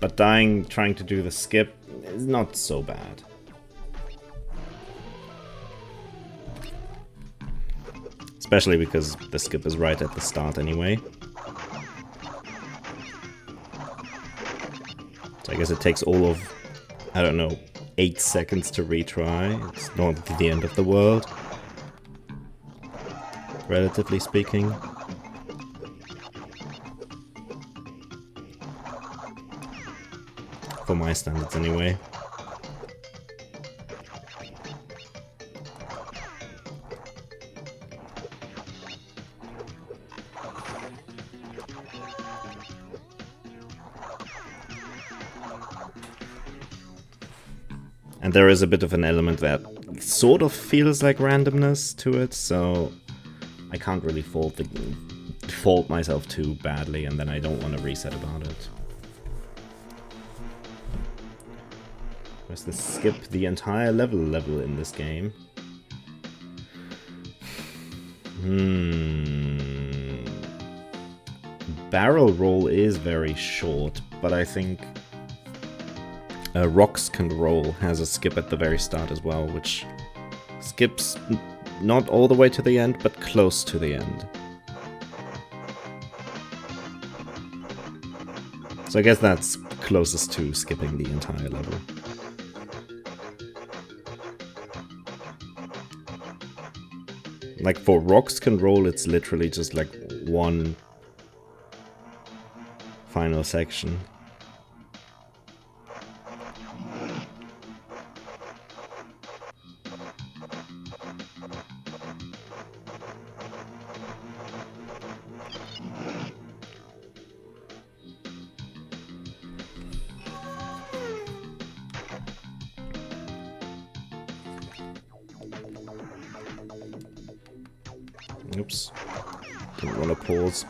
But dying trying to do the skip is not so bad. Especially because the skip is right at the start anyway. So I guess it takes all of, I don't know, 8 seconds to retry. It's not the end of the world, relatively speaking. For my standards anyway. And there is a bit of an element that sort of feels like randomness to it, so I can't really fault myself too badly, and then I don't want to reset about it. Where's the skip the entire level in this game? Barrel roll is very short, but I think Rocks Can Roll has a skip at the very start as well, which skips not all the way to the end, but close to the end. So I guess that's closest to skipping the entire level. Like for Rocks Can Roll, it's literally just like one final section. Oops. Didn't want to pause.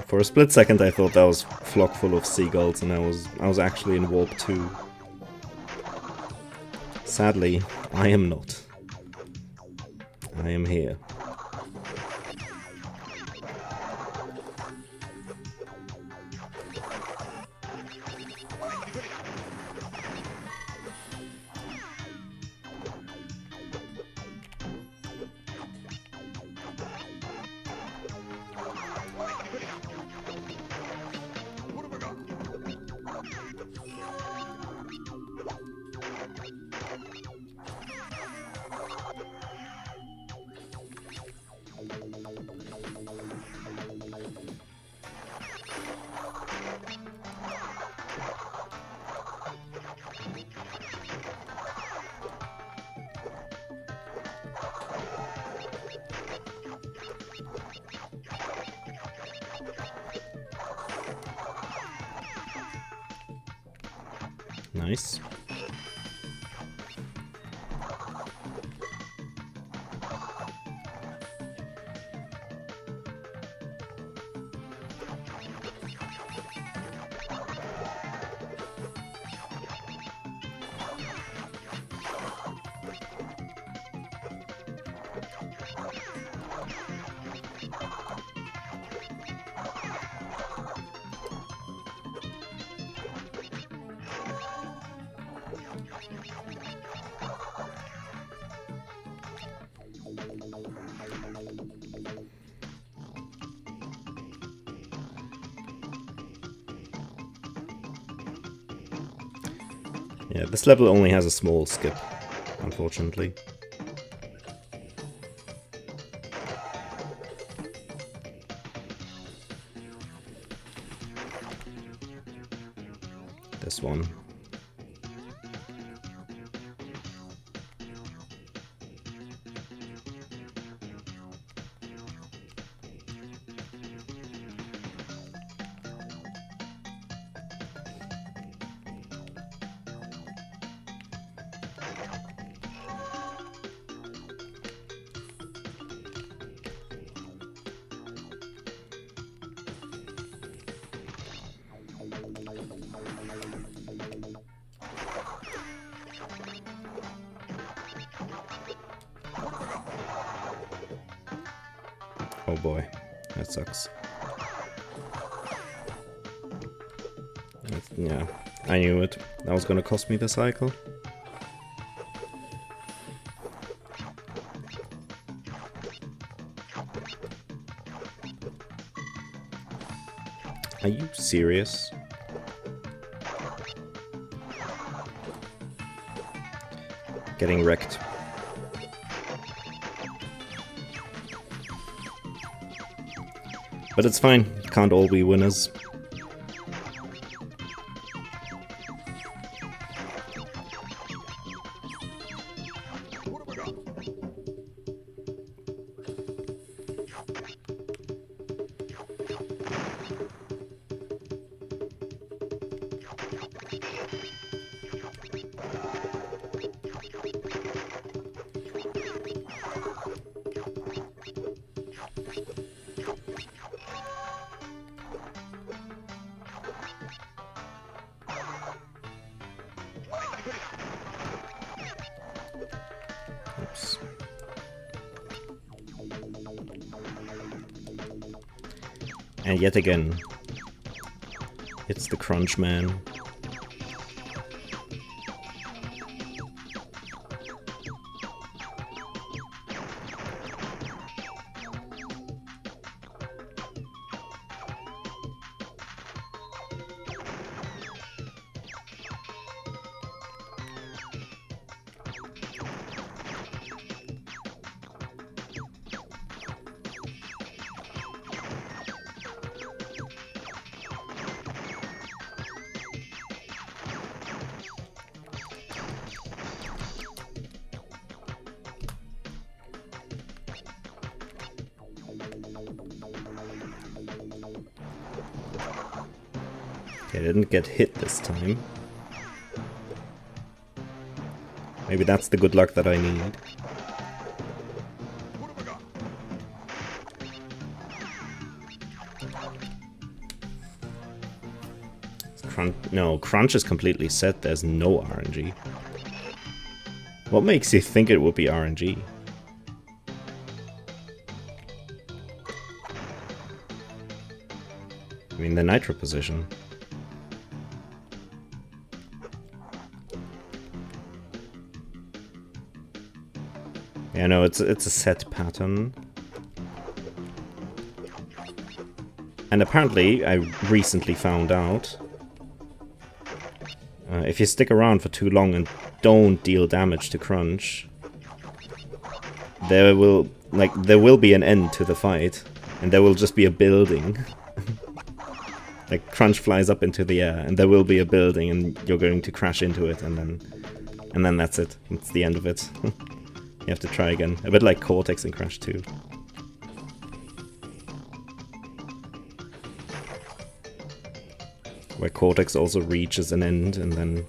For a split second I thought that was Flock Full of Seagulls and I was actually in Warp 2. Sadly, I am not. I am here. Nice. Yeah, this level only has a small skip, unfortunately. This one. Oh boy, that sucks. Yeah, I knew it. That was gonna cost me the cycle. Are you serious? Getting wrecked. But it's fine, can't all be winners. Oops. And yet again, it's the crunch man. Okay, I didn't get hit this time. Maybe that's the good luck that I need. No, crunch is completely set, there's no RNG. What makes you think it would be RNG? I mean, the nitro position. Yeah, no, it's a set pattern. And apparently, I recently found out, if you stick around for too long and don't deal damage to crunch, there will be an end to the fight, and there will just be a building. Like, crunch flies up into the air, and there will be a building, and you're going to crash into it, and then that's it. It's the end of it. You have to try again. A bit like Cortex in Crash 2. Where Cortex also reaches an end, and then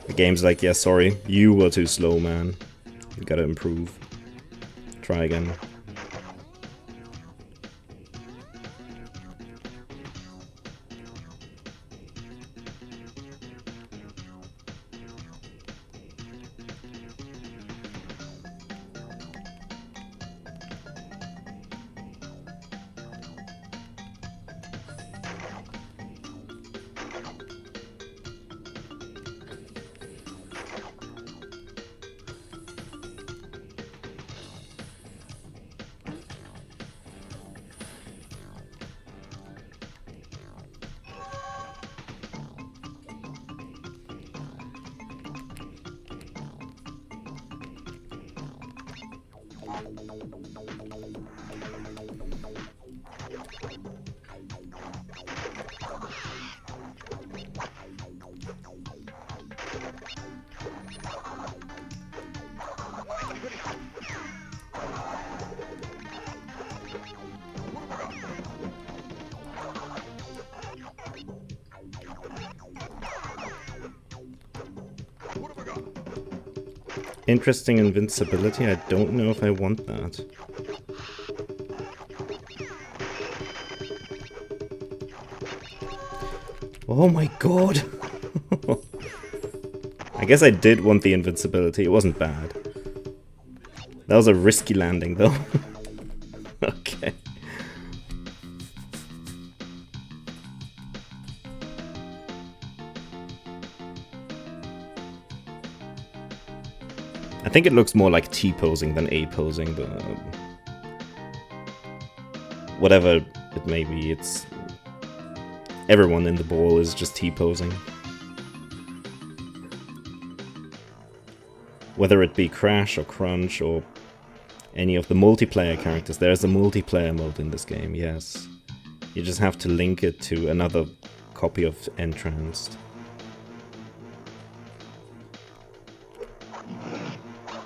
the game's like, yeah, sorry, you were too slow, man. You gotta improve. Try again. Interesting invincibility, I don't know if I want that. Oh my god! I guess I did want the invincibility, it wasn't bad. That was a risky landing though. Okay. I think it looks more like T-posing than A-posing, but whatever it may be, it's everyone in the ball is just T-posing. Whether it be Crash or Crunch or any of the multiplayer characters. There's a multiplayer mode in this game, yes. You just have to link it to another copy of N-Tranced.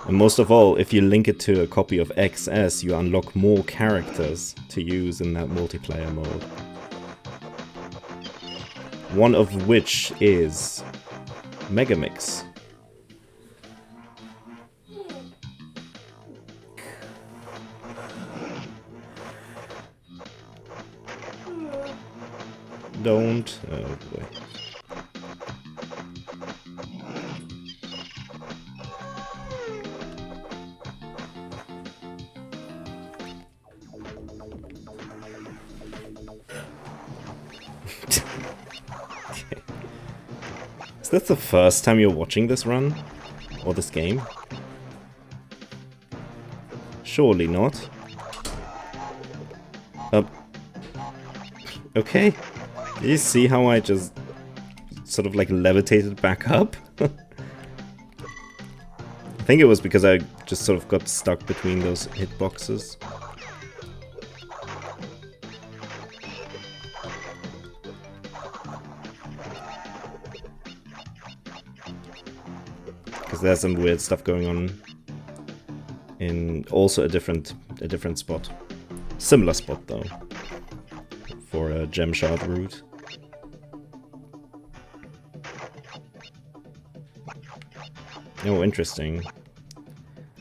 And most of all, if you link it to a copy of XS, you unlock more characters to use in that multiplayer mode. One of which is Megamix. Don't. Oh boy. Okay. Is this the first time you're watching this run? Or this game? Surely not. Okay. Do you see how I just sort of like levitated back up? I think it was because I just sort of got stuck between those hitboxes. Because there's some weird stuff going on in also a different spot. Similar spot though. For a gem shard route. Oh, interesting.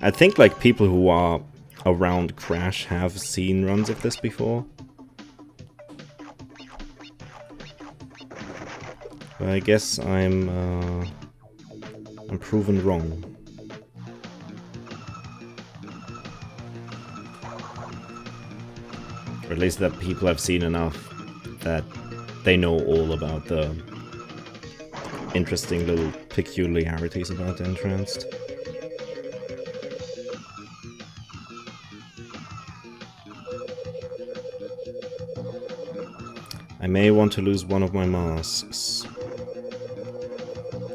I think like people who are around Crash have seen runs of this before. But I guess I'm proven wrong. Or at least that people have seen enough that they know all about the interesting little peculiarities about N-Tranced. I may want to lose one of my masks.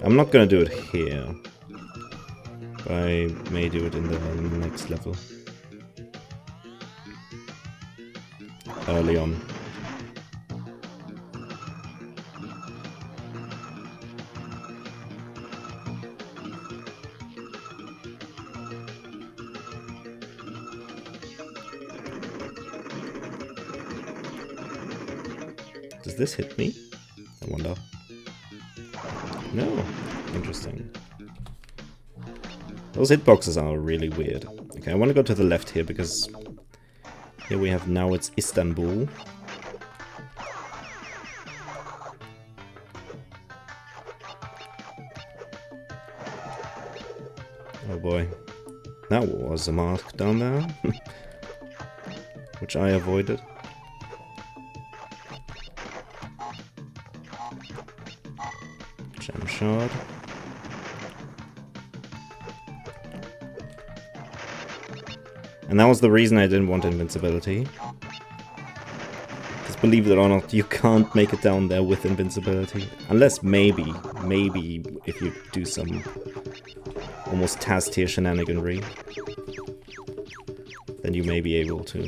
I'm not gonna do it here, but I may do it in the next level. Early on. Does this hit me? I wonder. No. Interesting. Those hitboxes are really weird. Okay, I want to go to the left here because here we have now it's Istanbul. Oh boy. That was a mask down there. Which I avoided. Gem shard. And that was the reason I didn't want invincibility. Because believe it or not, you can't make it down there with invincibility. Unless maybe if you do some almost Taz tier shenaniganry, then you may be able to.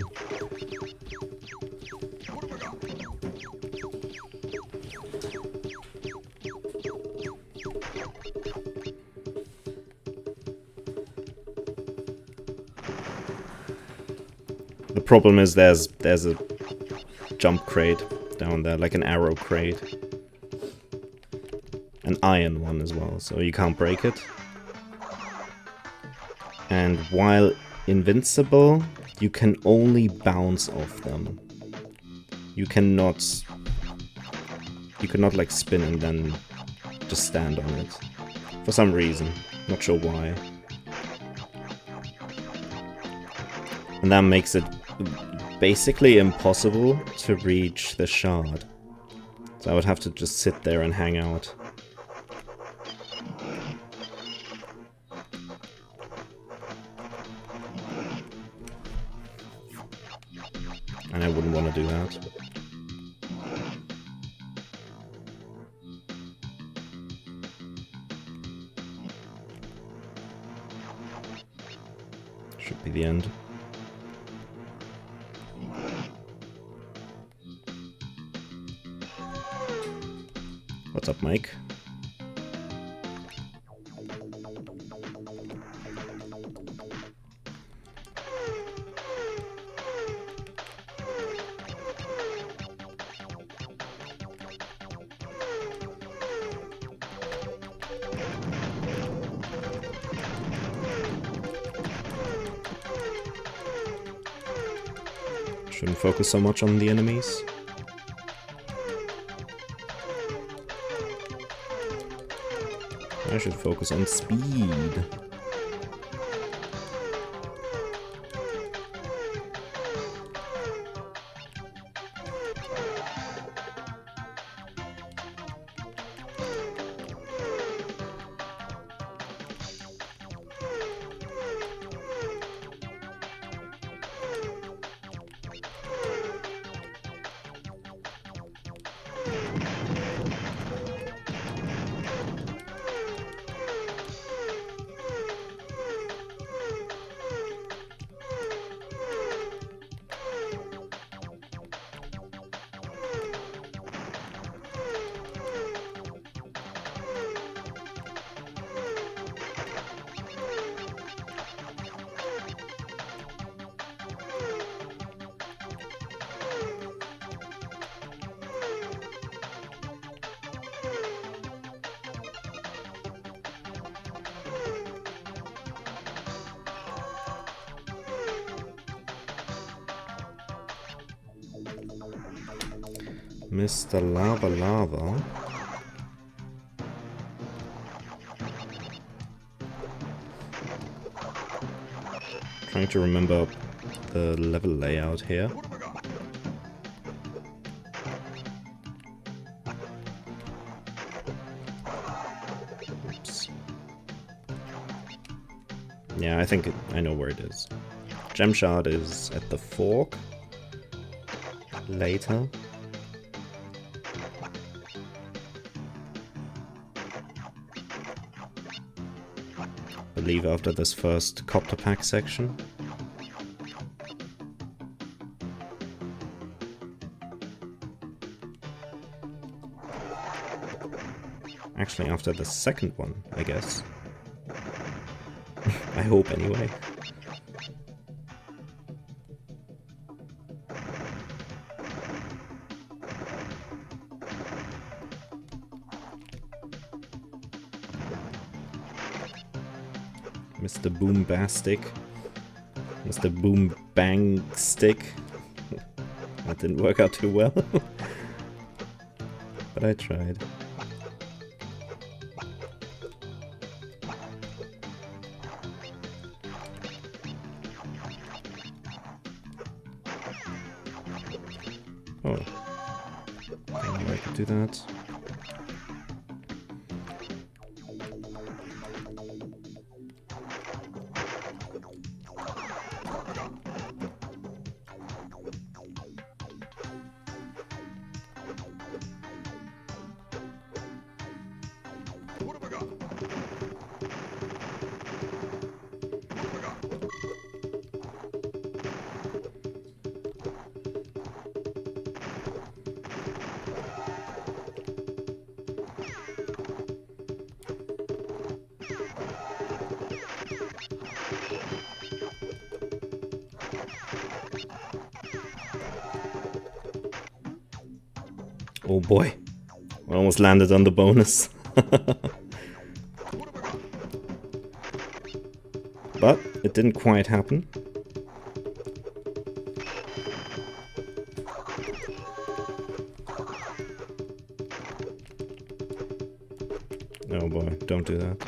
The problem is there's a jump crate down there, like an arrow crate. An iron one as well, so you can't break it. And while invincible, you can only bounce off them. You cannot like spin and then just stand on it. For some reason, not sure why. And that makes it basically impossible to reach the shard. So I would have to just sit there and hang out. And I wouldn't want to do that. Should be the end. What's up, Mike? Shouldn't focus so much on the enemies. I should focus on speed. Mr. Lava Lava. Trying to remember the level layout here. Oops. Yeah, I think I know where it is. Gem Shard is at the fork. Later. I believe after this first copter pack section. Actually, after the second one, I guess. I hope anyway. Mr. Boombastic. Mr. Boom Bang Stick. That didn't work out too well. But I tried. Oh. I know I could do that. Oh boy, I almost landed on the bonus. But it didn't quite happen. Oh boy, don't do that.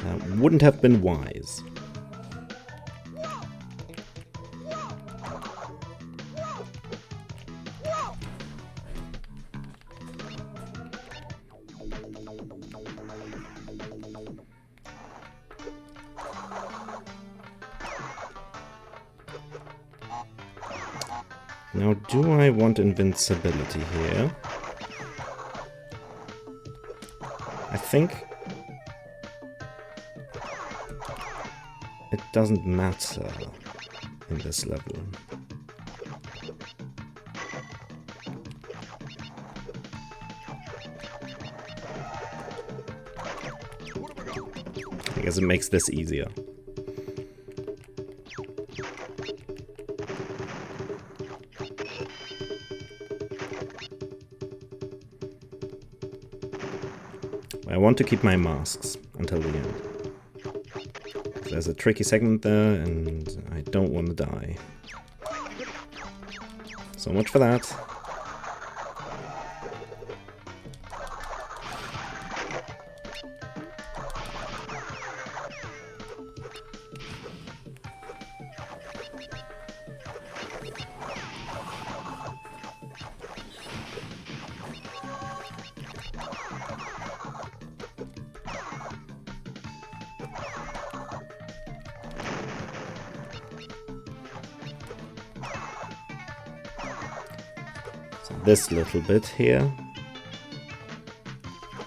That wouldn't have been wise. Now, do I want invincibility here? I think it doesn't matter in this level. I guess it makes this easier. I want to keep my masks until the end. There's a tricky segment there, and I don't want to die. So much for that. This little bit here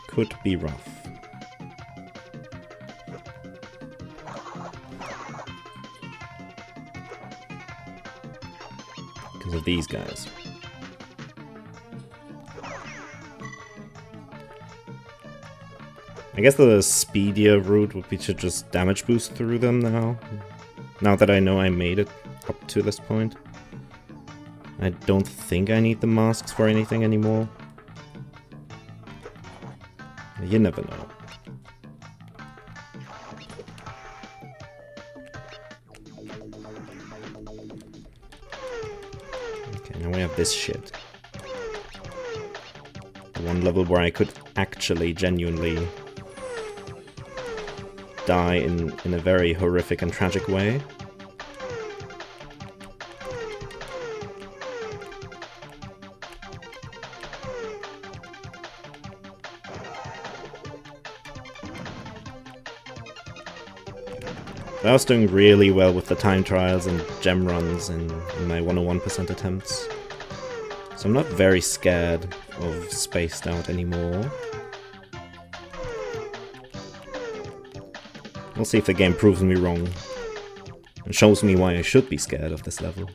could be rough. Because of these guys. I guess the speedier route would be to just damage boost through them now. Now that I know I made it up to this point. I don't think I need the masks for anything anymore. You never know. Okay, now we have this shit. One level where I could actually genuinely die in a very horrific and tragic way. I was doing really well with the time trials and gem runs in my 101% attempts. So I'm not very scared of spaced out anymore. We'll see if the game proves me wrong and shows me why I should be scared of this level.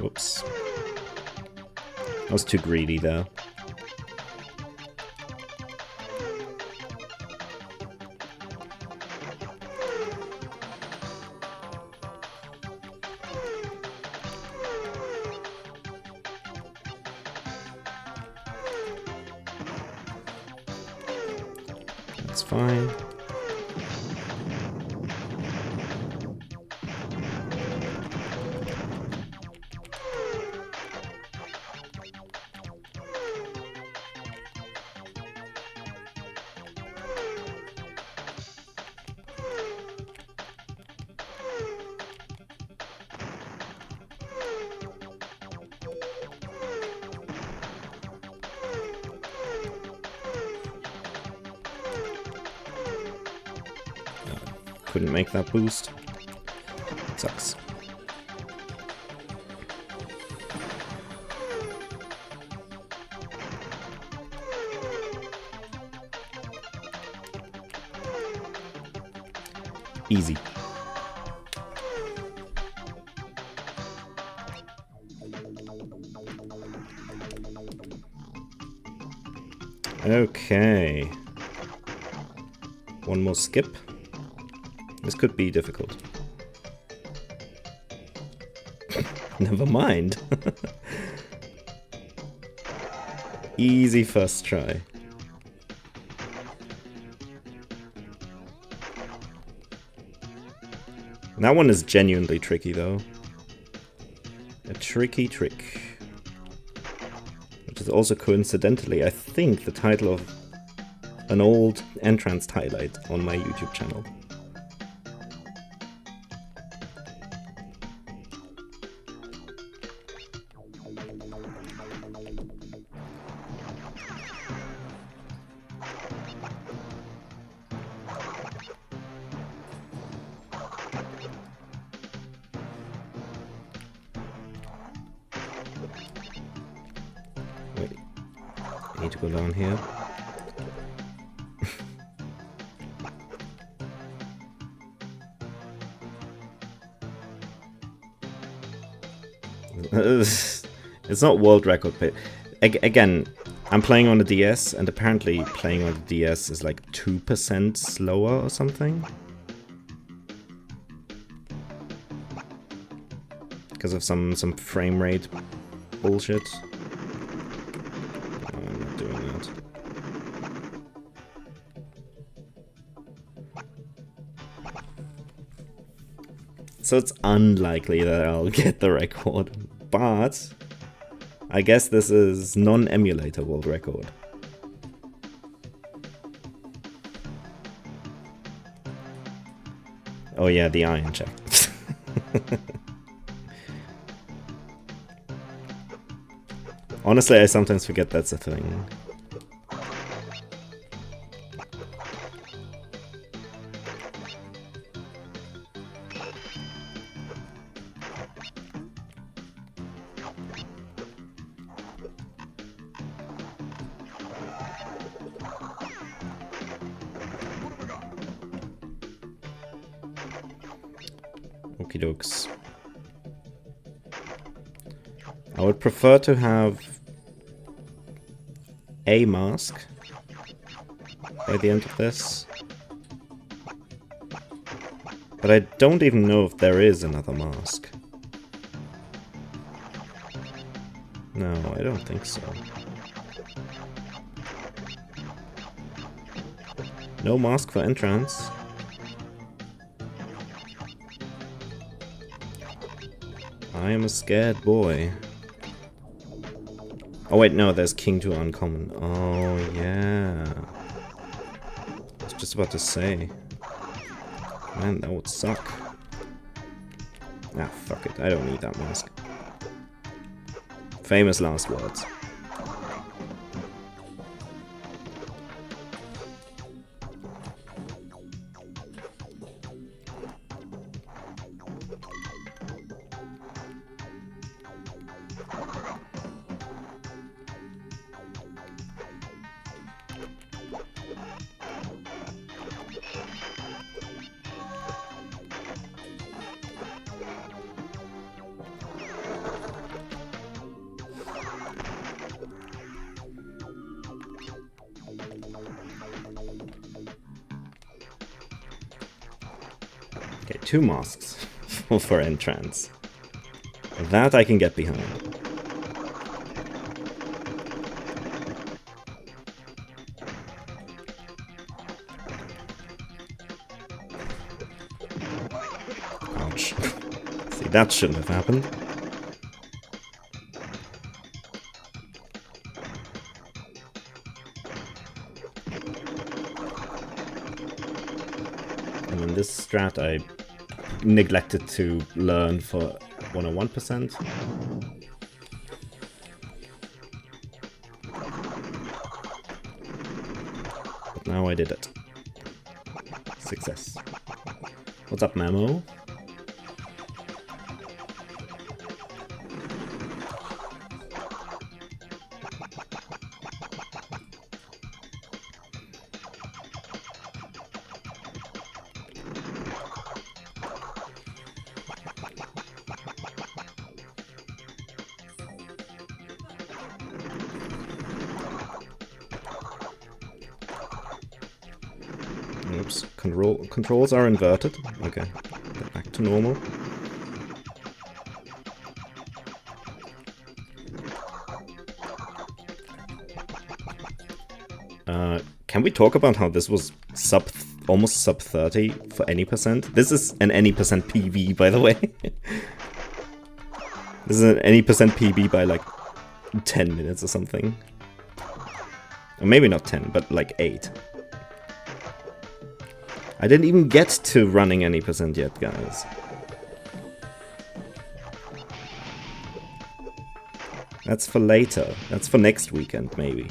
Whoops. I was too greedy there. That's fine. Couldn't make that boost. Sucks. Easy. Okay. One more skip. This could be difficult. Never mind. Easy first try. That one is genuinely tricky though. A tricky trick. Which is also coincidentally, I think, the title of an old N-Tranced highlight on my YouTube channel. Wait, I need to go down here. It's not world record, but again, I'm playing on the DS, and apparently playing on the DS is like 2% slower or something. Because of some frame rate bullshit. Oh, I'm not doing that. So it's unlikely that I'll get the record, but I guess this is non-emulator world record. Oh yeah, the iron check. Honestly, I sometimes forget that's a thing. Okie dokes. I would prefer to have a mask by the end of this. But I don't even know if there is another mask. No, I don't think so. No mask for N-Tranced. I am a scared boy. Oh wait, no, there's King to Uncommon. Oh yeah. I was just about to say. Man, that would suck. Ah, fuck it. I don't need that mask. Famous last words. Okay, 2 masks for N-Tranced. That I can get behind. Ouch. See, that shouldn't have happened. And in this strat I neglected to learn for 101%. But now I did it. Success. What's up, Memo? Oops, controls are inverted. Okay, get back to normal. Can we talk about how this was almost sub 30 for any percent? This is an any percent PV, by the way. This is an any percent PB by like 10 minutes or something. Or maybe not 10, but like 8. I didn't even get to running any percent yet, guys. That's for later. That's for next weekend, maybe.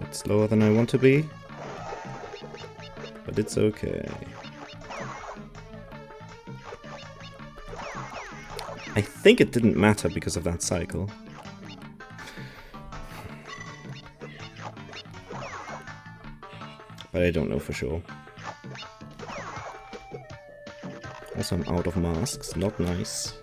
Bit slower than I want to be, but it's okay. I think it didn't matter because of that cycle. But I don't know for sure. Also, I'm out of masks, not nice.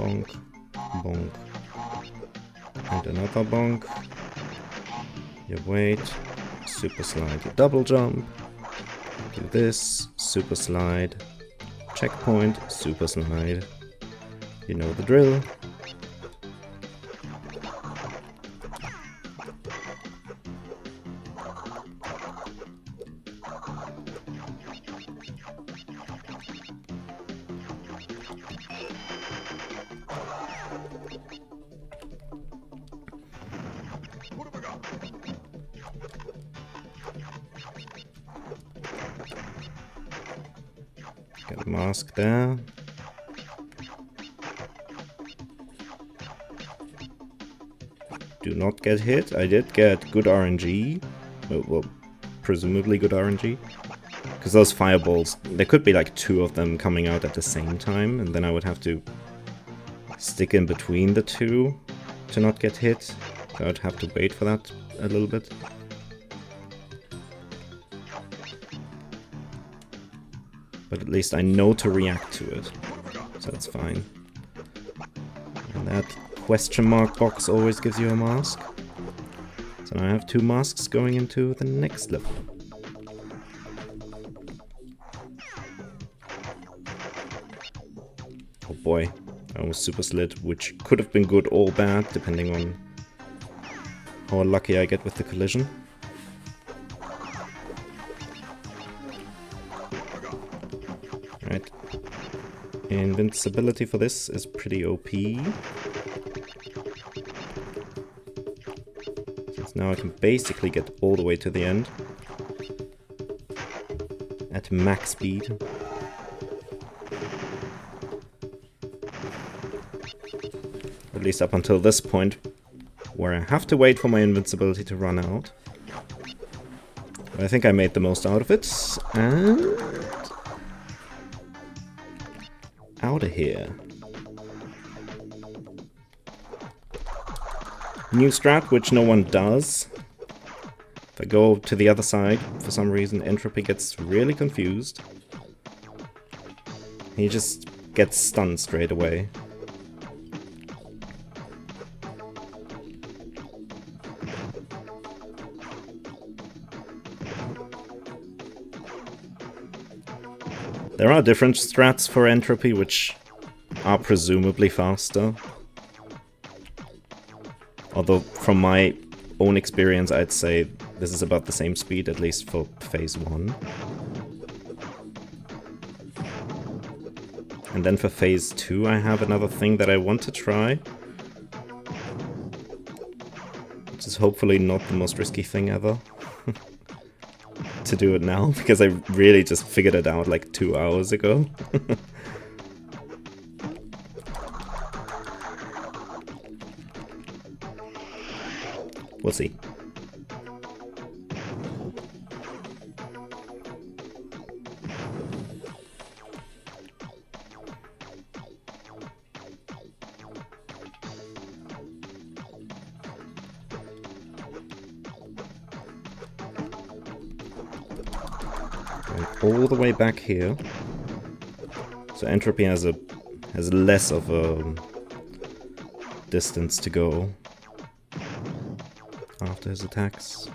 Bonk, bonk, and another bonk. You wait, super slide, you double jump, do this, super slide, checkpoint, super slide. You know the drill. Get a mask there. Do not get hit. I did get good RNG. Well, presumably good RNG. Because those fireballs, there could be like 2 of them coming out at the same time, and then I would have to stick in between the 2 to not get hit. So I'd have to wait for that a little bit. But at least I know to react to it, so that's fine. And that question mark box always gives you a mask. So now I have 2 masks going into the next level. Oh boy, I almost super slid, which could have been good or bad, depending on how lucky I get with the collision. Right. Invincibility for this is pretty OP. Since now I can basically get all the way to the end at max speed. At least up until this point, where I have to wait for my invincibility to run out. But I think I made the most out of it, and out of here. New strat, which no one does. If I go to the other side, for some reason, N-Tropy gets really confused. He just gets stunned straight away. There are different strats for N-Tropy, which are presumably faster. Although, from my own experience, I'd say this is about the same speed, at least for phase 1. And then for phase 2, I have another thing that I want to try. Which is hopefully not the most risky thing ever. To do it now, because I really just figured it out like 2 hours ago. We'll see. Going all the way back here. So N-Tropy has less of a distance to go after his attacks.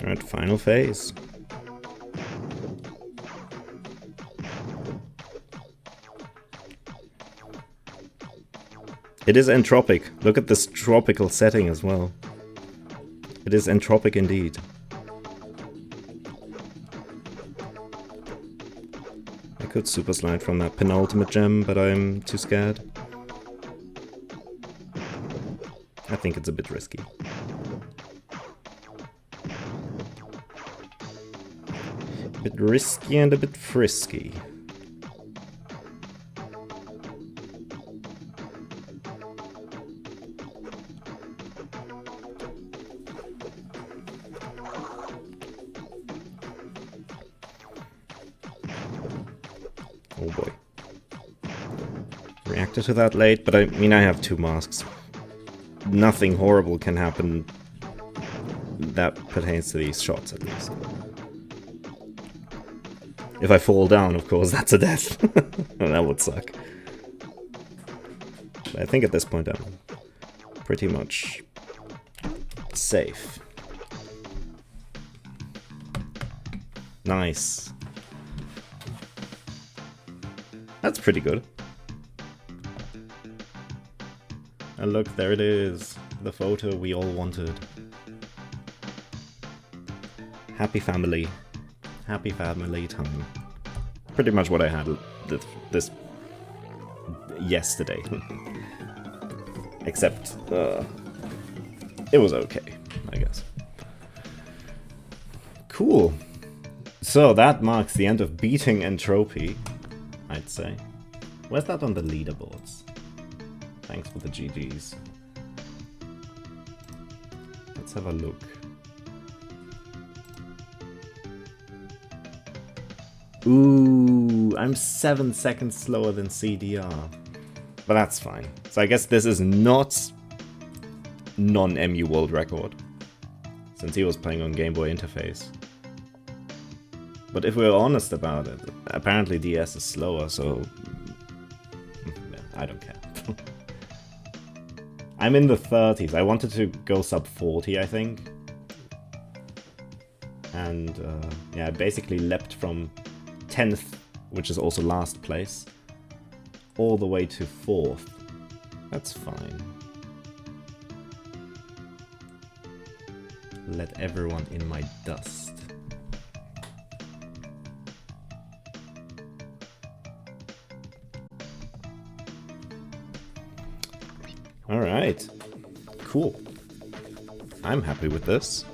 Alright, final phase. It is entropic. Look at this tropical setting as well. It is entropic indeed. I could super slide from that penultimate gem, but I'm too scared. I think it's a bit risky. A bit risky and a bit frisky. Oh boy. Reacted to that late, but I mean I have 2 masks. Nothing horrible can happen that pertains to these shots, at least. If I fall down, of course, that's a death. That would suck. But I think at this point I'm pretty much safe. Nice. That's pretty good. And look, there it is. The photo we all wanted. Happy family. Happy family time. Pretty much what I had this yesterday. Except, it was okay, I guess. Cool. So that marks the end of beating N-Tropy, I'd say. Where's that on the leaderboards? Thanks for the GGs. Let's have a look. Ooh, I'm 7 seconds slower than CDR. But that's fine. So I guess this is not non-MU world record, since he was playing on Game Boy Interface. But if we're honest about it, apparently DS is slower, so yeah, I don't care. I'm in the 30s. I wanted to go sub 40, I think. And yeah, I basically leapt from 10th, which is also last place, all the way to 4th. That's fine. Let everyone in my dust. Alright. Cool. I'm happy with this.